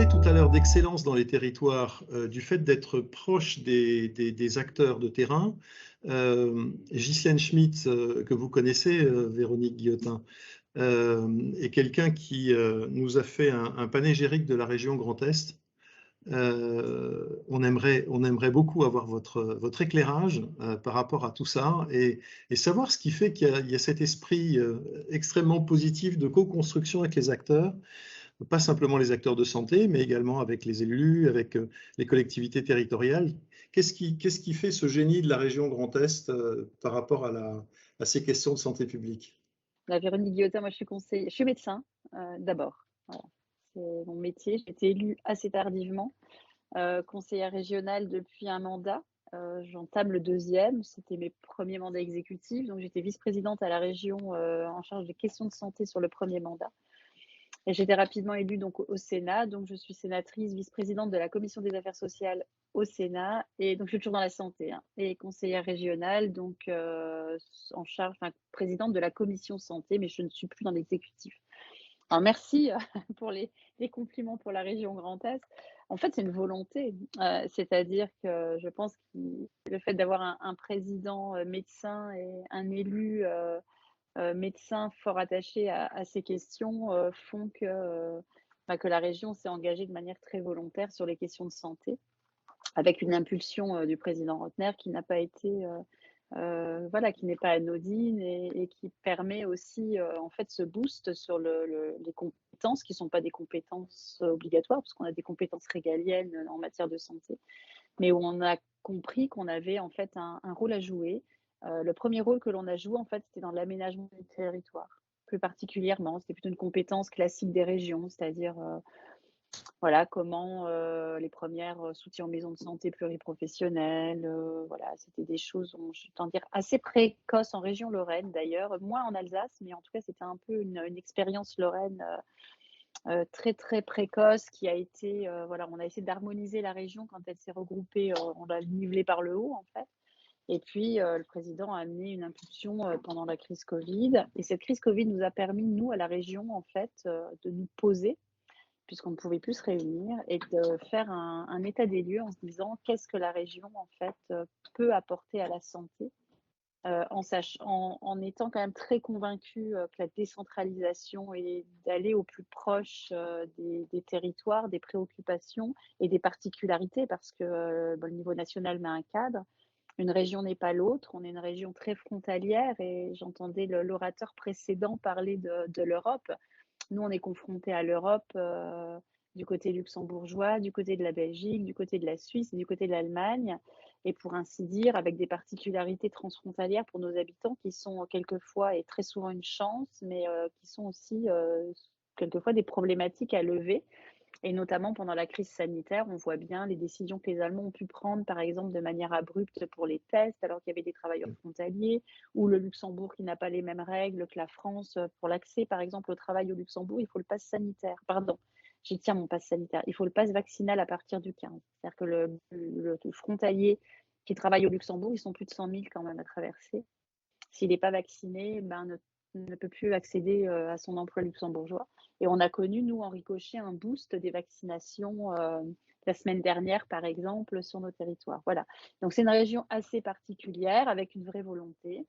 parlait tout à l'heure d'excellence dans les territoires, du fait d'être proche des acteurs de terrain. Ghislaine Schmitt, que vous connaissez, Véronique Guillotin, est quelqu'un qui nous a fait un panégyrique de la région Grand Est. On aimerait beaucoup avoir votre éclairage par rapport à tout ça et savoir ce qui fait qu'il y a cet esprit extrêmement positif de co-construction avec les acteurs, pas simplement les acteurs de santé, mais également avec les élus, avec les collectivités territoriales. Qu'est-ce qui fait ce génie de la région Grand Est par rapport à ces questions de santé publique? Véronique Guillotin, moi je suis médecin d'abord. Voilà. C'est mon métier. J'ai été élue assez tardivement, conseillère régionale depuis un mandat. J'entame le deuxième. C'était mes premiers mandats exécutifs. Donc j'étais vice-présidente à la région en charge des questions de santé sur le premier mandat. Et j'ai été rapidement élue donc au Sénat. Donc je suis sénatrice, vice-présidente de la commission des affaires sociales au Sénat. Et donc je suis toujours dans la santé, hein, et conseillère régionale, donc en charge, enfin présidente de la commission santé, mais je ne suis plus dans l'exécutif. Alors merci pour les compliments pour la région Grand Est. En fait, c'est une volonté, c'est-à-dire que je pense que le fait d'avoir un président médecin et un élu médecin fort attaché à ces questions font que la région s'est engagée de manière très volontaire sur les questions de santé, avec une impulsion du président Rotner qui n'a pas été voilà, qui n'est pas anodine et qui permet aussi en fait ce boost sur les compétences qui ne sont pas des compétences obligatoires, parce qu'on a des compétences régaliennes en matière de santé, mais où on a compris qu'on avait en fait un rôle à jouer. Le premier rôle que l'on a joué, en fait, c'était dans l'aménagement du territoire. Plus particulièrement, c'était plutôt une compétence classique des régions, c'est-à-dire voilà, comment les premières soutiens aux maisons de santé pluriprofessionnelles, voilà, c'était des choses, je tends à dire, assez précoces en région Lorraine d'ailleurs, moins en Alsace, mais en tout cas, c'était un peu une expérience lorraine très, très précoce qui a été, voilà, on a essayé d'harmoniser la région quand elle s'est regroupée, on l'a nivelée par le haut, en fait. Et puis, le président a amené une impulsion pendant la crise Covid. Et cette crise Covid nous a permis, nous, à la région, en fait, de nous poser, puisqu'on ne pouvait plus se réunir, et de faire un état des lieux en se disant qu'est-ce que la région, en fait, peut apporter à la santé, en étant quand même très convaincue que la décentralisation et d'aller au plus proche des territoires, des préoccupations et des particularités, parce que le niveau national met un cadre. Une région n'est pas l'autre, on est une région très frontalière et j'entendais l'orateur précédent parler de l'Europe. Nous, on est confrontés à l'Europe du côté luxembourgeois, du côté de la Belgique, du côté de la Suisse et du côté de l'Allemagne, et pour ainsi dire, avec des particularités transfrontalières pour nos habitants qui sont quelquefois et très souvent une chance, mais qui sont aussi quelquefois des problématiques à lever. Et notamment pendant la crise sanitaire, on voit bien les décisions que les Allemands ont pu prendre, par exemple, de manière abrupte pour les tests, alors qu'il y avait des travailleurs frontaliers, ou le Luxembourg qui n'a pas les mêmes règles que la France. Pour l'accès, par exemple, au travail au Luxembourg, il faut le pass sanitaire. Pardon, j'y tiens mon pass sanitaire. Il faut le pass vaccinal à partir du 15. C'est-à-dire que le frontalier qui travaille au Luxembourg, ils sont plus de 100 000 quand même à traverser. S'il n'est pas vacciné, ben, ne peut plus accéder à son emploi luxembourgeois. Et on a connu, nous, en ricochet, un boost des vaccinations la semaine dernière, par exemple, sur nos territoires. Voilà. Donc, c'est une région assez particulière, avec une vraie volonté.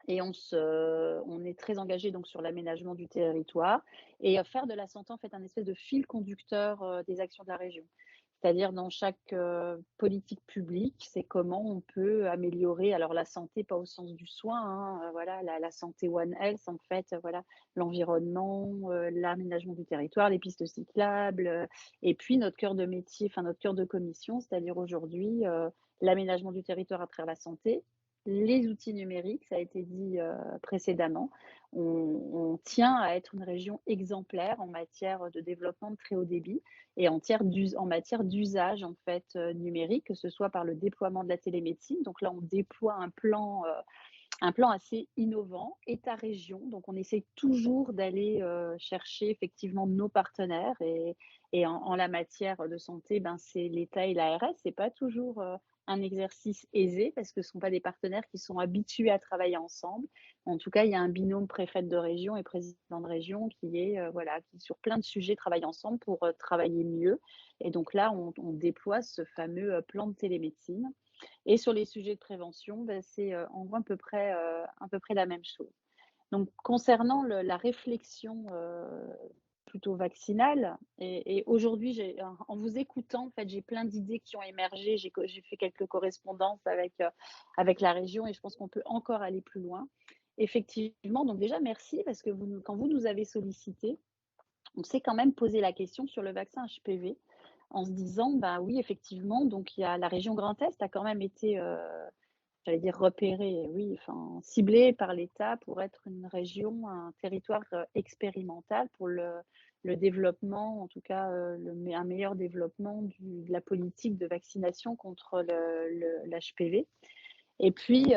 Et on est très engagé donc sur l'aménagement du territoire et faire de la santé en fait un espèce de fil conducteur des actions de la région. C'est-à-dire dans chaque politique publique, c'est comment on peut améliorer, alors la santé, pas au sens du soin, hein, voilà, la santé One Health, en fait, voilà, l'environnement, l'aménagement du territoire, les pistes cyclables, et puis notre cœur de métier, enfin notre cœur de commission, c'est-à-dire aujourd'hui l'aménagement du territoire à travers la santé, les outils numériques, ça a été dit précédemment. On tient à être une région exemplaire en matière de développement de très haut débit et en matière d'usage en fait numérique, que ce soit par le déploiement de la télémédecine. Donc là, on déploie un plan assez innovant, État-région. Donc on essaie toujours d'aller chercher effectivement nos partenaires et en la matière de santé, ben c'est l'État et l'ARS. C'est pas toujours un exercice aisé parce que ce ne sont pas des partenaires qui sont habitués à travailler ensemble. En tout cas, il y a un binôme préfète de région et président de région qui est, voilà, qui sur plein de sujets travaillent ensemble pour, travailler mieux. Et donc là, on déploie ce fameux, plan de télémédecine. Et sur les sujets de prévention, bah, c'est, en gros à peu près la même chose. Donc concernant la réflexion plutôt vaccinale, et aujourd'hui, en vous écoutant, en fait, j'ai plein d'idées qui ont émergé. J'ai fait quelques correspondances avec la région et je pense qu'on peut encore aller plus loin. Effectivement, donc déjà merci parce que quand vous nous avez sollicité, on s'est quand même posé la question sur le vaccin HPV en se disant, bah oui, effectivement, donc il y a la région Grand Est a quand même été, j'allais dire repérée, oui, enfin ciblée par l'État pour être une région, un territoire expérimental pour le développement, en tout cas un meilleur développement de la politique de vaccination contre l'HPV. Et puis,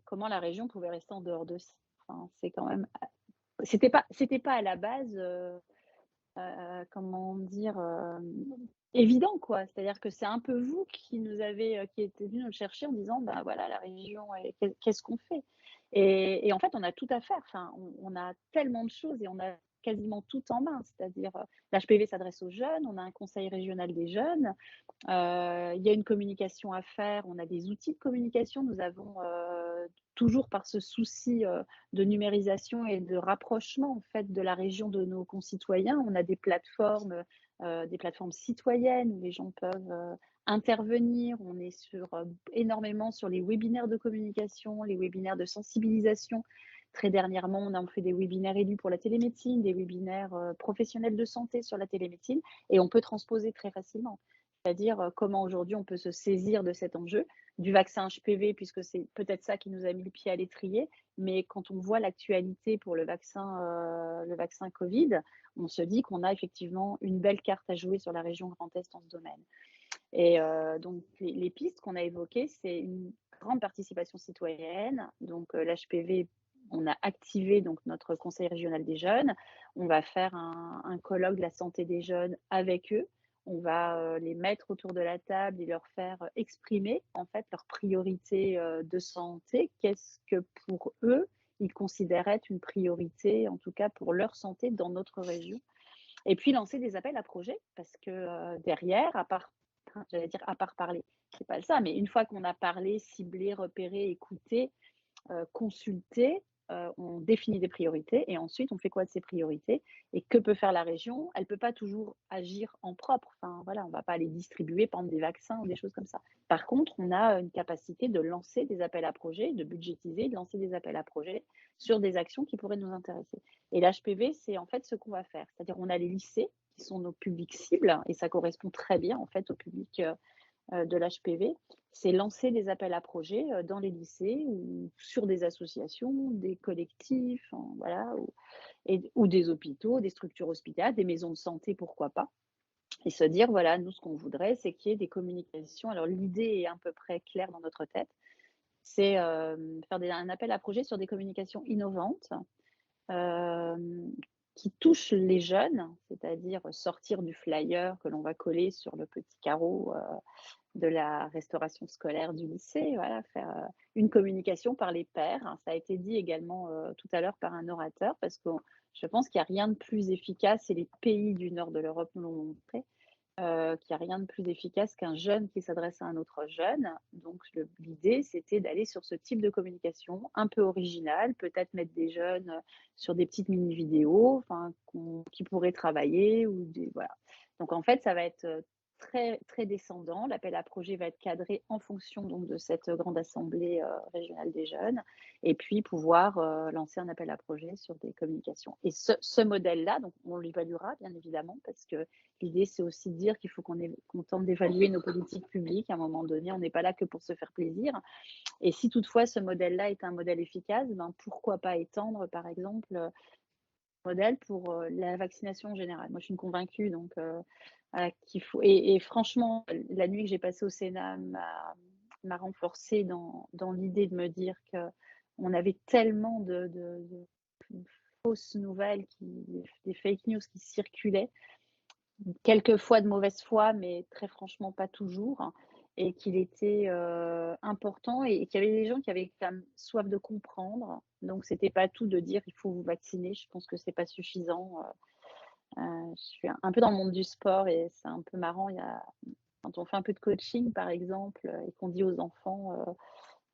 comment la région pouvait rester en dehors de ça. Enfin, c'est quand même, c'était pas à la base. Comment dire? Évident quoi. C'est-à-dire que c'est un peu vous qui nous avez, qui étiez venus nous chercher en disant: «Bah, voilà la région et qu'est-ce qu'on fait?» Et en fait, on a tout à faire. Enfin, on a tellement de choses et on a quasiment tout en main. C'est-à-dire, l'HPV s'adresse aux jeunes, on a un conseil régional des jeunes, il y a une communication à faire, on a des outils de communication. Nous avons, toujours par ce souci, de numérisation et de rapprochement, en fait, de la région de nos concitoyens, on a des plateformes citoyennes où les gens peuvent, intervenir. On est énormément sur les webinaires de communication, les webinaires de sensibilisation. Très dernièrement, on a fait des webinaires élus pour la télémédecine, des webinaires, professionnels de santé sur la télémédecine et on peut transposer très facilement. C'est-à-dire, comment aujourd'hui on peut se saisir de cet enjeu, du vaccin HPV puisque c'est peut-être ça qui nous a mis le pied à l'étrier, mais quand on voit l'actualité pour le vaccin Covid, on se dit qu'on a effectivement une belle carte à jouer sur la région Grand Est en ce domaine. Et donc les pistes qu'on a évoquées, c'est une grande participation citoyenne, donc l'HPV, on a activé donc notre conseil régional des jeunes. On va faire un colloque de la santé des jeunes avec eux. On va, les mettre autour de la table et leur faire exprimer, en fait, leurs priorités, de santé. Qu'est-ce que pour eux, ils considèrent être une priorité, en tout cas pour leur santé dans notre région? Et puis lancer des appels à projets parce que, derrière, j'allais dire à part parler, c'est pas ça, mais une fois qu'on a parlé, ciblé, repéré, écouté, consulté, on définit des priorités et ensuite on fait quoi de ces priorités? Et que peut faire la région? Elle peut pas toujours agir en propre, enfin voilà, on va pas aller distribuer par exemple des vaccins ou des choses comme ça. Par contre, on a une capacité de lancer des appels à projets, de budgétiser, de lancer des appels à projets sur des actions qui pourraient nous intéresser. Et l'HPV, c'est en fait ce qu'on va faire, c'est-à-dire on a les lycées qui sont nos publics cibles et ça correspond très bien en fait au public, de l'HPV, c'est lancer des appels à projets dans les lycées ou sur des associations, des collectifs, enfin, voilà, ou des hôpitaux, des structures hospitalières, des maisons de santé, pourquoi pas. Et se dire, voilà, nous, ce qu'on voudrait, c'est qu'il y ait des communications. Alors, l'idée est à peu près claire dans notre tête. C'est faire un appel à projet sur des communications innovantes euh, qui touchent les jeunes, c'est-à-dire sortir du flyer que l'on va coller sur le petit carreau de la restauration scolaire du lycée, voilà, faire une communication par les pairs. Ça a été dit également tout à l'heure par un orateur, parce que je pense qu'il n'y a rien de plus efficace, et les pays du nord de l'Europe nous l'ont montré, qu'il n'y a rien de plus efficace qu'un jeune qui s'adresse à un autre jeune. Donc l'idée, c'était d'aller sur ce type de communication un peu originale, peut-être mettre des jeunes sur des petites mini-vidéos enfin, qui pourraient travailler. Voilà. Donc en fait, ça va être très, très descendant. L'appel à projet va être cadré en fonction donc, de cette grande assemblée régionale des jeunes et puis pouvoir lancer un appel à projet sur des communications. Et ce modèle-là, donc on l'évaluera bien évidemment parce que l'idée, c'est aussi de dire qu'il faut qu'on tente d'évaluer nos politiques publiques. À un moment donné, on n'est pas là que pour se faire plaisir. Et si toutefois ce modèle-là est un modèle efficace, ben pourquoi pas étendre, par exemple, le modèle pour la vaccination en général. Moi, je suis une convaincue, donc voilà, qu'il faut. Et franchement, la nuit que j'ai passée au Sénat m'a renforcée dans l'idée de me dire qu'on avait tellement de fausses nouvelles, des fake news qui circulaient quelquefois de mauvaise foi, mais très franchement pas toujours. et qu'il était, important et qu'il y avait des gens qui avaient quand même soif de comprendre. Donc c'était pas tout de dire: «Il faut vous vacciner». Je pense que c'est pas suffisant. Je suis un peu dans le monde du sport et c'est un peu marrant, il y a quand on fait un peu de coaching par exemple, et qu'on dit aux enfants,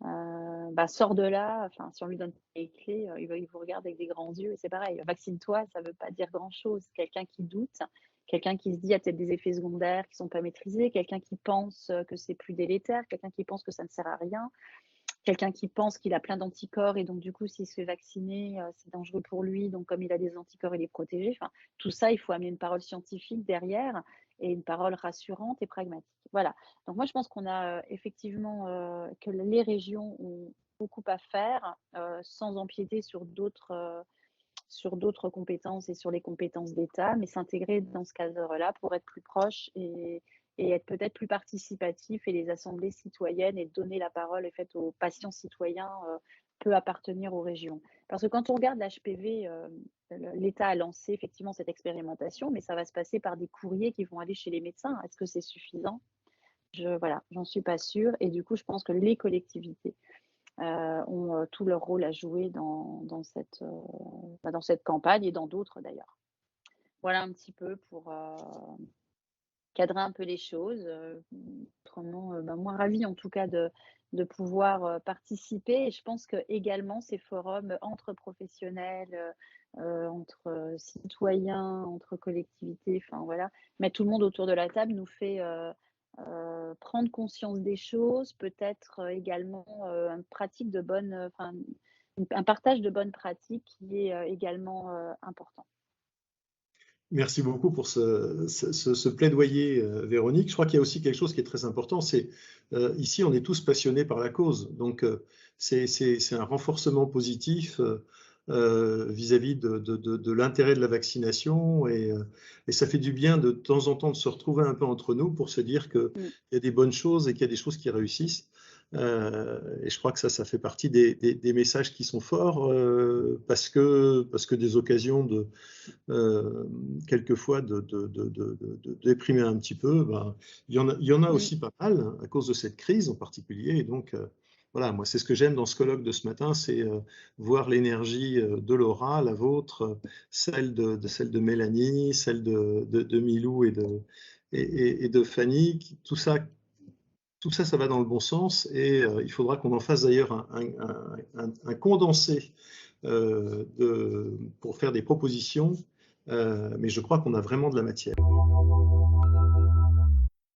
bah: «Sors de là», enfin si on lui donne les clés, il vous regarde avec des grands yeux et c'est pareil, «Vaccine-toi», ça veut pas dire grand-chose. Quelqu'un qui doute, quelqu'un qui se dit: «Il y a peut-être des effets secondaires qui sont pas maîtrisés», quelqu'un qui pense, que c'est plus délétère, quelqu'un qui pense que ça ne sert à rien. Quelqu'un qui pense qu'il a plein d'anticorps et donc du coup, s'il se fait vacciner, c'est dangereux pour lui, donc comme il a des anticorps, il est protégé. Enfin, tout ça, il faut amener une parole scientifique derrière et une parole rassurante et pragmatique. Voilà. Donc moi, je pense qu'on a, effectivement, que les régions ont beaucoup à faire, sans empiéter sur d'autres compétences et sur les compétences d'État, mais s'intégrer dans ce cadre-là pour être plus proche et être peut-être plus participatif et les assemblées citoyennes et donner la parole en fait aux patients citoyens peut appartenir aux régions. Parce que quand on regarde l'HPV, l'État a lancé effectivement cette expérimentation, mais ça va se passer par des courriers qui vont aller chez les médecins. Est-ce que c'est suffisant? Voilà, j'en suis pas sûre. Et du coup, je pense que les collectivités ont tout leur rôle à jouer dans cette campagne et dans d'autres d'ailleurs. Voilà un petit peu pour cadrer un peu les choses. Autrement, bah, moi ravie en tout cas de pouvoir participer et je pense que également ces forums entre professionnels, entre citoyens, entre collectivités, enfin voilà, mettre tout le monde autour de la table nous fait prendre conscience des choses, peut-être également une pratique de bonnes, enfin un partage de bonnes pratiques qui est également important. Merci beaucoup pour ce plaidoyer, Véronique. Je crois qu'il y a aussi quelque chose qui est très important, c'est ici on est tous passionnés par la cause, donc c'est un renforcement positif vis-à-vis de l'intérêt de la vaccination et ça fait du bien de temps en temps de se retrouver un peu entre nous pour se dire qu'il Mm. y a des bonnes choses et qu'il y a des choses qui réussissent. Et je crois que ça fait partie des messages qui sont forts parce que des occasions euh, quelquefois de déprimer un petit peu, ben, il y en a Mm. aussi pas mal hein, à cause de cette crise en particulier. Et donc, voilà, moi, c'est ce que j'aime dans ce colloque de ce matin, c'est voir l'énergie de Laura, la vôtre, celle de Mélanie, celle de Milou et de Fanny. Tout ça, ça va dans le bon sens et il faudra qu'on en fasse d'ailleurs un condensé pour faire des propositions, mais je crois qu'on a vraiment de la matière.